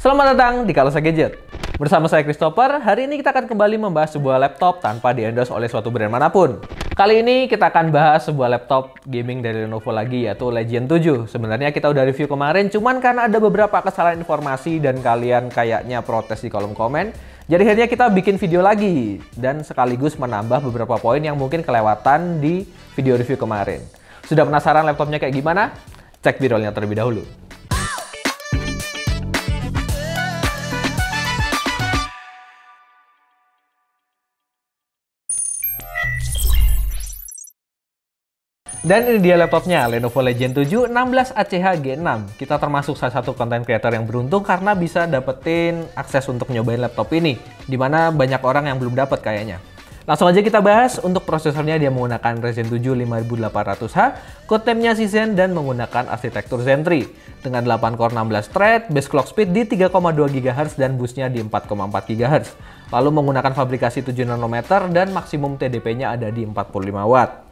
Selamat datang di Kalasa Gadget. Bersama saya Christopher, hari ini kita akan kembali membahas sebuah laptop tanpa di-endorse oleh suatu brand manapun. Kali ini kita akan bahas sebuah laptop gaming dari Lenovo lagi, yaitu Legion 7. Sebenarnya kita udah review kemarin, cuman karena ada beberapa kesalahan informasi dan kalian kayaknya protes di kolom komen, jadi akhirnya kita bikin video lagi dan sekaligus menambah beberapa poin yang mungkin kelewatan di video review kemarin. Sudah penasaran laptopnya kayak gimana? Cek B-rollnya terlebih dahulu. Dan ini dia laptopnya, Lenovo Legion 7 16ACH G6. Kita termasuk salah satu content creator yang beruntung karena bisa dapetin akses untuk nyobain laptop ini, dimana banyak orang yang belum dapat kayaknya. Langsung aja kita bahas. Untuk prosesornya dia menggunakan Ryzen 7 5800H, codemnya Ryzen dan menggunakan arsitektur Zen 3 dengan 8 core 16 thread, base clock speed di 3,2 GHz dan boostnya di 4,4 GHz. Lalu menggunakan fabrikasi 7 nanometer dan maksimum TDP-nya ada di 45 watt.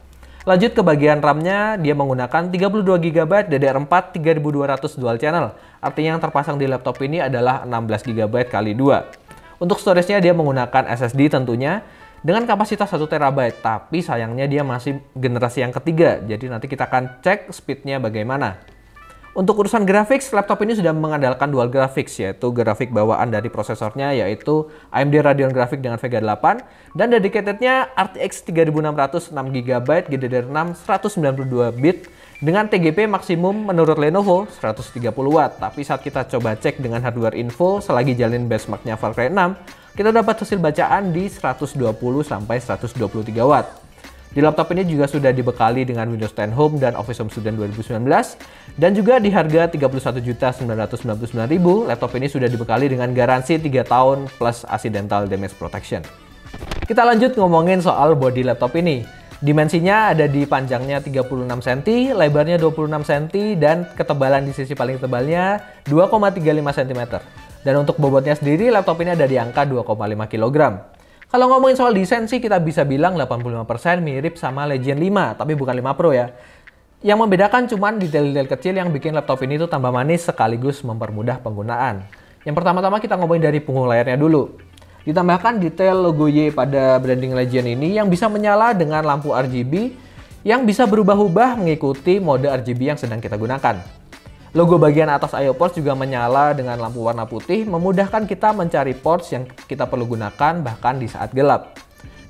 Lanjut ke bagian RAM-nya, dia menggunakan 32 GB DDR4 3200 dual channel. Artinya yang terpasang di laptop ini adalah 16 GB x 2. Untuk storage-nya dia menggunakan SSD tentunya dengan kapasitas 1 TB, tapi sayangnya dia masih generasi yang ketiga. Jadi nanti kita akan cek speed-nya bagaimana. Untuk urusan grafik, laptop ini sudah mengandalkan dual graphics, yaitu grafik bawaan dari prosesornya yaitu AMD Radeon Graphics dengan Vega 8 dan dedicated-nya RTX 3600 6GB GDDR6 192 bit dengan TGP maksimum menurut Lenovo 130 watt. Tapi saat kita coba cek dengan hardware info selagi jalin benchmark-nya Far Cry 6, kita dapat hasil bacaan di 120 sampai 123 watt. Di laptop ini juga sudah dibekali dengan Windows 10 Home dan Office Home Student 2019. Dan juga di harga Rp31.999.000, laptop ini sudah dibekali dengan garansi 3 tahun plus accidental damage protection. Kita lanjut ngomongin soal bodi laptop ini. Dimensinya ada di panjangnya 36 cm, lebarnya 26 cm, dan ketebalan di sisi paling tebalnya 2,35 cm. Dan untuk bobotnya sendiri, laptop ini ada di angka 2,5 kg. Kalau ngomongin soal desain sih kita bisa bilang 85% mirip sama Legion 5, tapi bukan 5 Pro ya. Yang membedakan cuman detail-detail kecil yang bikin laptop ini tuh tambah manis sekaligus mempermudah penggunaan. Yang pertama-tama kita ngomongin dari punggung layarnya dulu. Ditambahkan detail logo Y pada branding Legion ini yang bisa menyala dengan lampu RGB yang bisa berubah-ubah mengikuti mode RGB yang sedang kita gunakan. Logo bagian atas I/O ports juga menyala dengan lampu warna putih, memudahkan kita mencari ports yang kita perlu gunakan bahkan di saat gelap.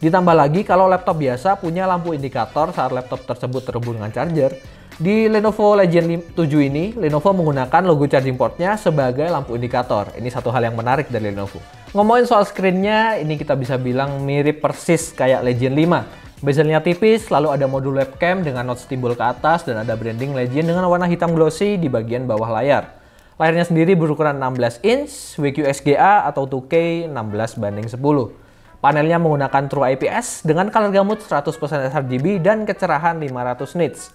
Ditambah lagi kalau laptop biasa punya lampu indikator saat laptop tersebut terhubung dengan charger, di Lenovo Legion 7 ini Lenovo menggunakan logo charging portnya sebagai lampu indikator. Ini satu hal yang menarik dari Lenovo. Ngomongin soal screen-nya, ini kita bisa bilang mirip persis kayak Legion 5. Bezelnya tipis, lalu ada modul webcam dengan notes timbul ke atas dan ada branding Legion dengan warna hitam glossy di bagian bawah layar. Layarnya sendiri berukuran 16 inch, WQXGA atau 2K 16:10. Panelnya menggunakan True IPS dengan color gamut 100% sRGB dan kecerahan 500 nits.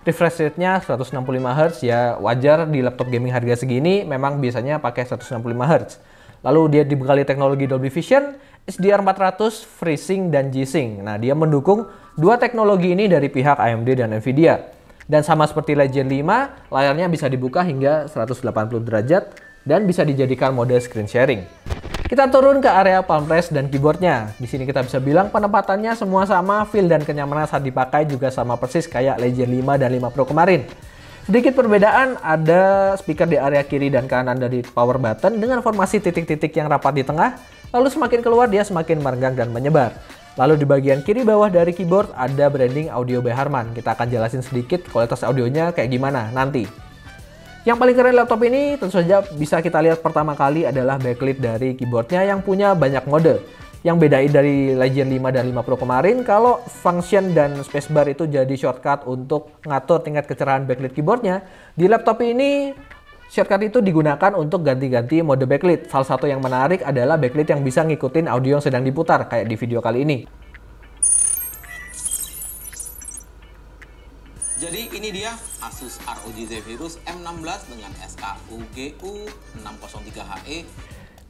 Refresh rate-nya 165 Hz, ya wajar di laptop gaming harga segini memang biasanya pakai 165 Hz. Lalu dia dibekali teknologi Dolby Vision, HDR400, FreeSync, dan G-Sync. Nah, dia mendukung dua teknologi ini dari pihak AMD dan Nvidia. Dan sama seperti Legion 5, layarnya bisa dibuka hingga 180 derajat dan bisa dijadikan mode screen sharing. Kita turun ke area palm rest dan keyboardnya. Di sini kita bisa bilang penempatannya semua sama, feel dan kenyamanan saat dipakai juga sama persis kayak Legion 5 dan 5 Pro kemarin. Sedikit perbedaan, ada speaker di area kiri dan kanan dari power button dengan formasi titik-titik yang rapat di tengah, lalu semakin keluar dia semakin merenggang dan menyebar. Lalu di bagian kiri bawah dari keyboard ada branding audio by Harman. Kita akan jelasin sedikit kualitas audionya kayak gimana nanti. Yang paling keren laptop ini tentu saja bisa kita lihat pertama kali adalah backlit dari keyboardnya yang punya banyak mode. Yang bedain dari Legion 5 dan 5 Pro kemarin, kalau function dan spacebar itu jadi shortcut untuk ngatur tingkat kecerahan backlit keyboardnya, di laptop ini shortcut itu digunakan untuk ganti-ganti mode backlit. Salah satu yang menarik adalah backlit yang bisa ngikutin audio yang sedang diputar, kayak di video kali ini. Jadi ini dia Asus ROG Zephyrus M16 dengan SKUGU 603HE.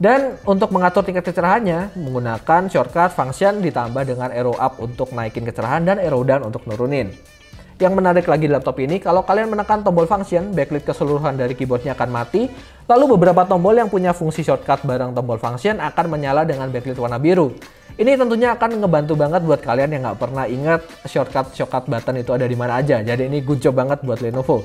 Dan untuk mengatur tingkat kecerahannya menggunakan shortcut function ditambah dengan arrow up untuk naikin kecerahan dan arrow down untuk nurunin. Yang menarik lagi di laptop ini, kalau kalian menekan tombol function, backlit keseluruhan dari keyboardnya akan mati, Lalu beberapa tombol yang punya fungsi shortcut bareng tombol function akan menyala dengan backlit warna biru. Ini tentunya akan ngebantu banget buat kalian yang nggak pernah ingat shortcut button itu ada di mana aja. Jadi ini good job banget buat Lenovo.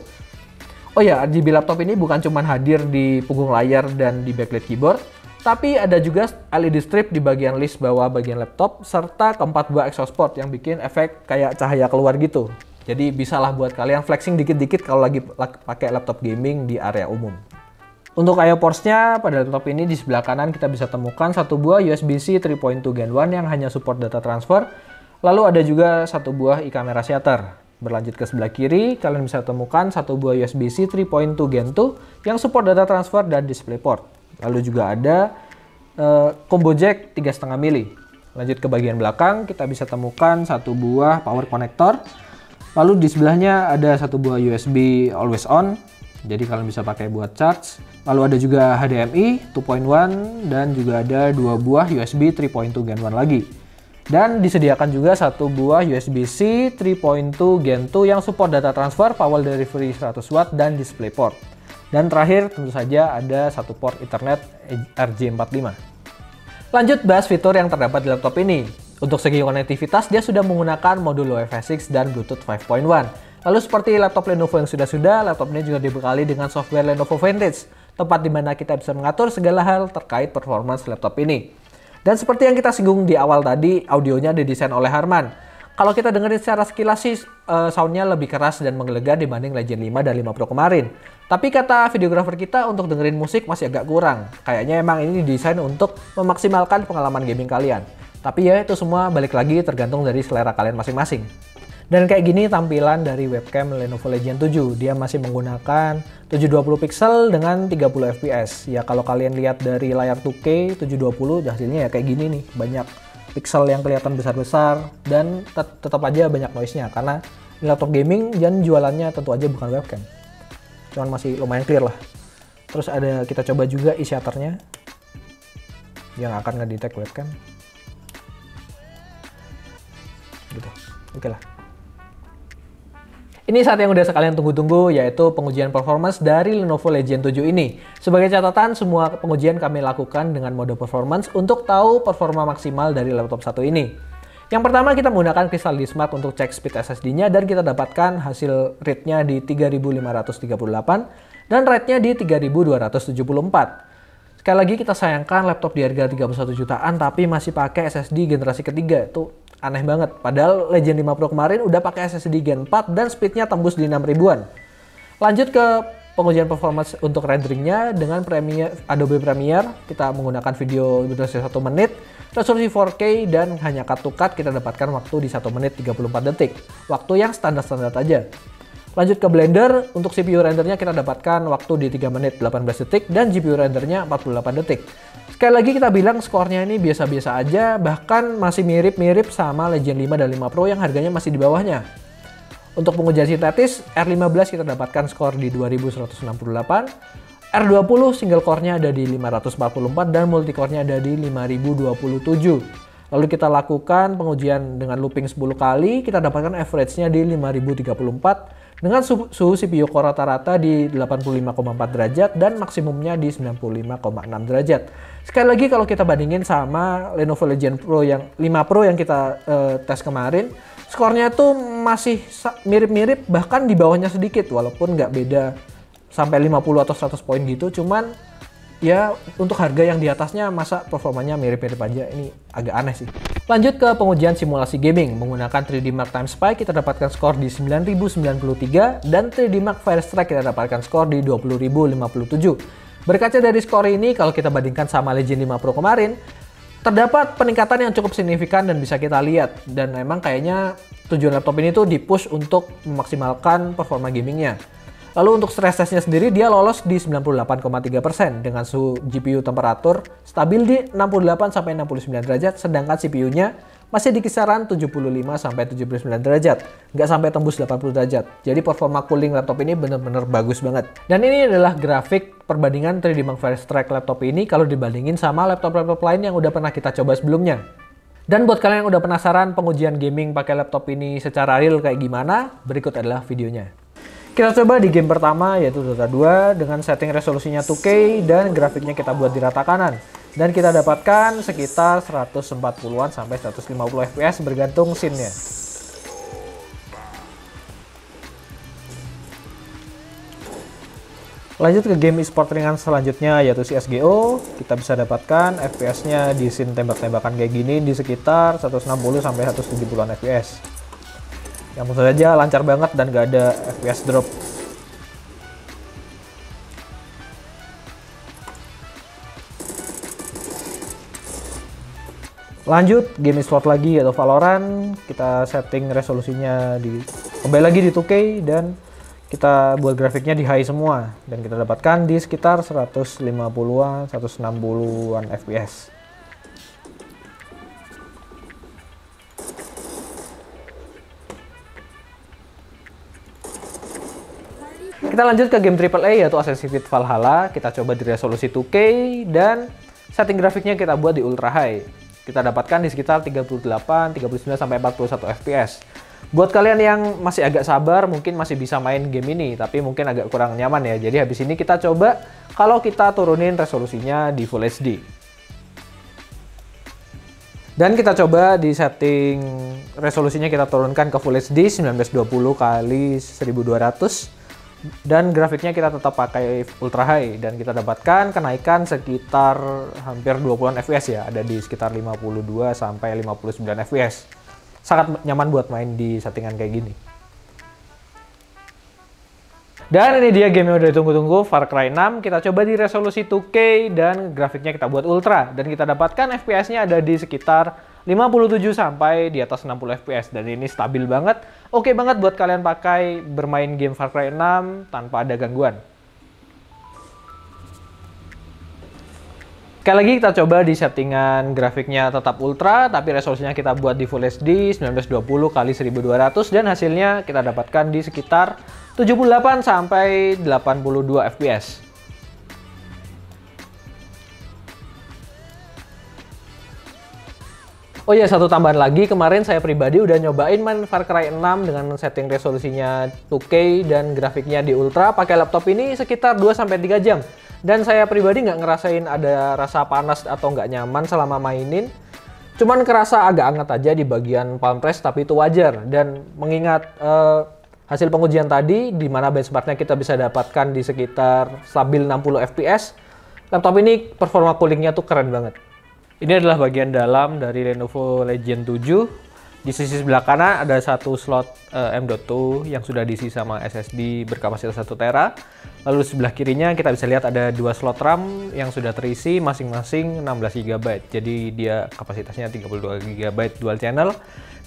Oh ya, RGB laptop ini bukan cuma hadir di punggung layar dan di backlit keyboard, tapi ada juga LED strip di bagian list bawah bagian laptop, serta keempat buah exhaust port yang bikin efek kayak cahaya keluar gitu. Jadi bisalah buat kalian flexing dikit-dikit kalau lagi pakai laptop gaming di area umum. Untuk I/O ports-nya, pada laptop ini di sebelah kanan kita bisa temukan satu buah USB-C 3.2 Gen 1 yang hanya support data transfer. Lalu ada juga satu buah e-camera shutter. Berlanjut ke sebelah kiri, kalian bisa temukan satu buah USB-C 3.2 Gen 2 yang support data transfer dan DisplayPort. Lalu juga ada combo jack 3,5 mili. Lanjut ke bagian belakang, kita bisa temukan satu buah power connector. Lalu di sebelahnya ada satu buah USB always on. Jadi kalian bisa pakai buat charge. Lalu ada juga HDMI 2.1 dan juga ada dua buah USB 3.2 Gen 1 lagi. Dan disediakan juga satu buah USB-C 3.2 Gen 2 yang support data transfer, power delivery 100 watt dan DisplayPort. Dan terakhir tentu saja ada satu port Ethernet RJ45. Lanjut bahas fitur yang terdapat di laptop ini. Untuk segi konektivitas dia sudah menggunakan modul UEFI 6 dan Bluetooth 5.1. Lalu seperti laptop Lenovo yang sudah, laptop ini juga dibekali dengan software Lenovo Vantage, tempat di mana kita bisa mengatur segala hal terkait performance laptop ini. Dan seperti yang kita singgung di awal tadi, audionya didesain oleh Harman. Kalau kita dengerin secara sekilas sih, soundnya lebih keras dan menggelegar dibanding Legion 5 dan 5 Pro kemarin. Tapi kata videografer kita untuk dengerin musik masih agak kurang. Kayaknya emang ini didesain untuk memaksimalkan pengalaman gaming kalian. Tapi ya itu semua balik lagi tergantung dari selera kalian masing-masing. Dan kayak gini tampilan dari webcam Lenovo Legion 7. Dia masih menggunakan 720 pixel dengan 30 fps. Ya kalau kalian lihat dari layar 2K 720 hasilnya ya kayak gini nih. Banyak pixel yang kelihatan besar-besar dan tetap aja banyak noise-nya. Karena di laptop gaming dan jualannya tentu aja bukan webcam. Cuman masih lumayan clear lah. Terus ada kita coba juga e-shutternya yang akan ngedetect webcam. Gitu. Oke lah. Ini saat yang udah sekalian tunggu-tunggu, yaitu pengujian performance dari Lenovo Legion 7 ini. Sebagai catatan, semua pengujian kami lakukan dengan mode performance untuk tahu performa maksimal dari laptop satu ini. Yang pertama kita menggunakan Crystal D-Smart untuk cek speed SSD-nya dan kita dapatkan hasil read-nya di 3538 dan write-nya di 3274. Sekali lagi kita sayangkan laptop di harga 31 jutaan tapi masih pakai SSD generasi ketiga. Itu aneh banget. Padahal Legion 5 Pro kemarin udah pakai SSD Gen 4 dan speednya tembus di 6000-an. Lanjut ke pengujian performance untuk renderingnya dengan Adobe Premiere. Kita menggunakan video durasi 1 menit, resolusi 4K dan hanya cut to cut kita dapatkan waktu di 1 menit 34 detik. Waktu yang standar-standar aja. Lanjut ke Blender, untuk CPU rendernya kita dapatkan waktu di 3 menit 18 detik dan GPU rendernya 48 detik. Sekali lagi kita bilang skornya ini biasa-biasa aja, bahkan masih mirip-mirip sama Legion 5 dan 5 Pro yang harganya masih di bawahnya. Untuk pengujian sintetis, R15 kita dapatkan skor di 2168, R20 single core-nya ada di 544 dan multicore-nya ada di 5027. Lalu kita lakukan pengujian dengan looping 10 kali, kita dapatkan average-nya di 5034 dengan suhu CPU core rata-rata di 85,4 derajat dan maksimumnya di 95,6 derajat. Sekali lagi kalau kita bandingin sama Lenovo Legion Pro yang 5 Pro yang kita tes kemarin, skornya tuh masih mirip-mirip bahkan di bawahnya sedikit walaupun nggak beda sampai 50 atau 100 poin gitu, cuman ya untuk harga yang di atasnya masa performanya mirip-mirip aja, ini agak aneh sih. Lanjut ke pengujian simulasi gaming. Menggunakan 3D Mark Time Spy kita dapatkan skor di 9093 dan 3D Mark Firestrike kita dapatkan skor di 20057. Berkaca dari skor ini kalau kita bandingkan sama Legion 5 Pro kemarin, terdapat peningkatan yang cukup signifikan dan bisa kita lihat. Dan memang kayaknya tujuan laptop ini tuh dipush untuk memaksimalkan performa gamingnya. Lalu untuk stress testnya sendiri dia lolos di 98,3% dengan suhu GPU temperatur stabil di 68-69 derajat, sedangkan CPU-nya masih di kisaran 75-79 derajat, nggak sampai tembus 80 derajat. Jadi performa cooling laptop ini benar-benar bagus banget. Dan ini adalah grafik perbandingan 3D Mark Firestrike laptop ini kalau dibandingin sama laptop-laptop lain yang udah pernah kita coba sebelumnya. Dan buat kalian yang udah penasaran pengujian gaming pakai laptop ini secara real kayak gimana, berikut adalah videonya. Kita coba di game pertama yaitu Dota 2 dengan setting resolusinya 2K dan grafiknya kita buat di rata kanan. Dan kita dapatkan sekitar 140-an sampai 150 fps bergantung scene-nya. Lanjut ke game e-sport ringan selanjutnya yaitu CSGO. Kita bisa dapatkan FPS-nya di scene tembak-tembakan kayak gini di sekitar 160 sampai 170-an fps. Yang tentu saja lancar banget dan gak ada FPS drop. Lanjut game e-sport lagi yaitu Valorant. Kita setting resolusinya kembali lagi di 2K dan kita buat grafiknya di high semua dan kita dapatkan di sekitar 150-an, 160-an fps. Kita lanjut ke game AAA yaitu Assassin's Creed Valhalla. Kita coba di resolusi 2K dan setting grafiknya kita buat di ultra high. Kita dapatkan di sekitar 38, 39 sampai 41 fps. Buat kalian yang masih agak sabar, mungkin masih bisa main game ini, tapi mungkin agak kurang nyaman ya. Jadi habis ini kita coba kalau kita turunin resolusinya di Full HD. Dan kita coba di setting resolusinya kita turunkan ke Full HD 1920 x 1200. Dan grafiknya kita tetap pakai ultra high dan kita dapatkan kenaikan sekitar hampir 20-an fps ya, ada di sekitar 52 sampai 59 fps. Sangat nyaman buat main di settingan kayak gini. Dan ini dia game yang udah ditunggu-tunggu, Far Cry 6. Kita coba di resolusi 2K dan grafiknya kita buat ultra. Dan kita dapatkan FPS-nya ada di sekitar 57 sampai di atas 60 fps. Dan ini stabil banget. Oke banget buat kalian pakai bermain game Far Cry 6 tanpa ada gangguan. Sekali lagi kita coba di settingan grafiknya tetap ultra, tapi resolusinya kita buat di Full HD 1920 x 1200 dan hasilnya kita dapatkan di sekitar 78 sampai 82 fps. Oh iya, satu tambahan lagi, kemarin saya pribadi udah nyobain main Far Cry 6 dengan setting resolusinya 2K dan grafiknya di ultra pakai laptop ini sekitar 2-3 jam. Dan saya pribadi nggak ngerasain ada rasa panas atau nggak nyaman selama mainin. Cuman kerasa agak hangat aja di bagian palm press, tapi itu wajar. Dan mengingat hasil pengujian tadi, di mana benchmarknya kita bisa dapatkan di sekitar stabil 60 fps, laptop ini performa coolingnya tuh keren banget. Ini adalah bagian dalam dari Lenovo Legion 7. Di sisi sebelah kanan ada satu slot M.2 yang sudah diisi sama SSD berkapasitas 1 tera. Lalu di sebelah kirinya kita bisa lihat ada 2 slot RAM yang sudah terisi masing-masing 16 GB. Jadi dia kapasitasnya 32 GB dual channel.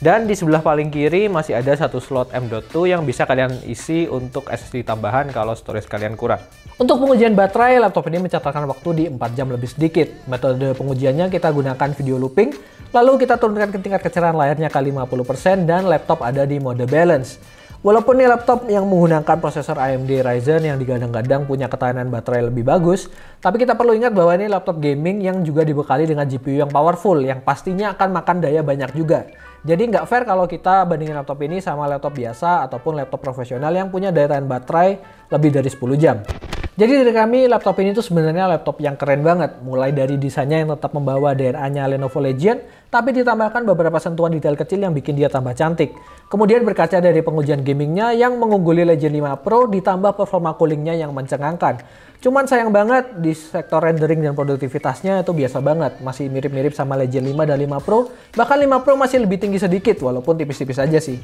Dan di sebelah paling kiri masih ada satu slot M.2 yang bisa kalian isi untuk SSD tambahan kalau storage kalian kurang. Untuk pengujian baterai, laptop ini mencatatkan waktu di 4 jam lebih sedikit. Metode pengujiannya kita gunakan video looping, lalu kita turunkan ke tingkat kecerahan layarnya ke 50% dan laptop ada di mode balance. Walaupun ini laptop yang menggunakan prosesor AMD Ryzen yang digadang-gadang punya ketahanan baterai lebih bagus, tapi kita perlu ingat bahwa ini laptop gaming yang juga dibekali dengan GPU yang powerful, yang pastinya akan makan daya banyak juga. Jadi nggak fair kalau kita bandingin laptop ini sama laptop biasa ataupun laptop profesional yang punya daya tahan baterai lebih dari 10 jam. Jadi dari kami, laptop ini tuh sebenarnya laptop yang keren banget. Mulai dari desainnya yang tetap membawa DNA-nya Lenovo Legion, tapi ditambahkan beberapa sentuhan detail kecil yang bikin dia tambah cantik. Kemudian berkaca dari pengujian gamingnya yang mengungguli Legion 5 Pro ditambah performa coolingnya yang mencengangkan. Cuman sayang banget di sektor rendering dan produktivitasnya itu biasa banget. Masih mirip-mirip sama Legion 5 dan 5 Pro. Bahkan 5 Pro masih lebih tinggi sedikit walaupun tipis-tipis aja sih.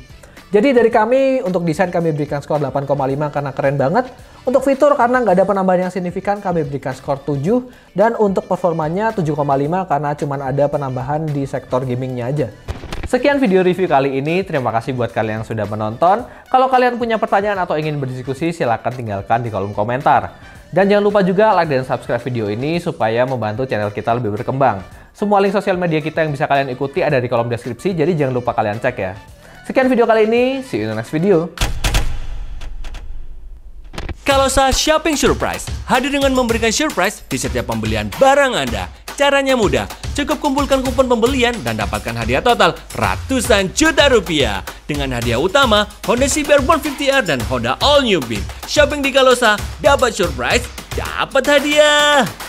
Jadi dari kami, untuk desain kami berikan skor 8,5 karena keren banget. Untuk fitur karena nggak ada penambahan yang signifikan kami berikan skor 7. Dan untuk performanya 7,5 karena cuma ada penambahan di sektor gamingnya aja. Sekian video review kali ini, terima kasih buat kalian yang sudah menonton. Kalau kalian punya pertanyaan atau ingin berdiskusi, silahkan tinggalkan di kolom komentar. Dan jangan lupa juga like dan subscribe video ini supaya membantu channel kita lebih berkembang. Semua link sosial media kita yang bisa kalian ikuti ada di kolom deskripsi, jadi jangan lupa kalian cek ya. Sekian video kali ini, see you in the next video. Kalosa Shopping Surprise hadir dengan memberikan surprise di setiap pembelian barang Anda. Caranya mudah, cukup kumpulkan kupon pembelian dan dapatkan hadiah total ratusan juta rupiah. Dengan hadiah utama, Honda CBR 150R dan Honda All New Beat. Shopping di Kalosa, dapat surprise, dapat hadiah.